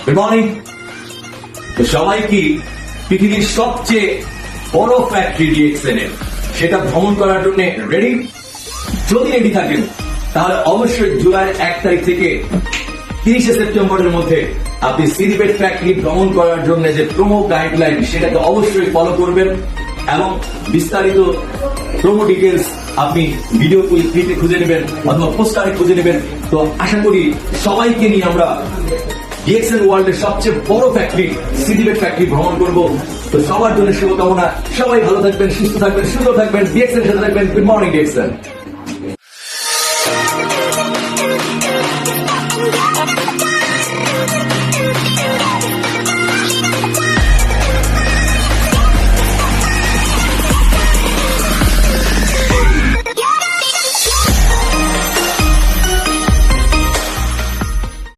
Good morning. তো সবাই কি পৃথিবীর সবচেয়ে বড় ফ্যাক্টরি ডিএক্সএন এর সেটা ভ্রমণ করার জন্য রেডি? যদি রেডি থাকেন তাহলে অবশ্যই জুলাই 1 তারিখ থেকে 30 সেপ্টেম্বরের মধ্যে আপনি সিডিপেট ফ্যাক্টরি ভ্রমণ করার জন্য যে প্রোমো গাইডলাইন সেটাকে অবশ্যই ফলো করবেন এবং বিস্তারিত প্রোমো ডিটেলস আপনি ভিডিও ক্লিপে খুঁজে নেবেন অথবা পোস্টারে খুঁজে নেবেন। তো আশা করি সবাইকে নিয়ে আমরা ডিএক্সএন ওয়ার্ল্ডের সবচেয়ে বড় ফ্যাক্টরি সিডিপেট ফ্যাক্টরি ভ্রমণ করব। তো সবার জন্য শুভকামনা। সবাই ভালো থাকবেন, সুস্থ থাকবেন, সুন্দর থাকবেন, ডিএক্সএন সাথে থাকবেন। Good morning DXN.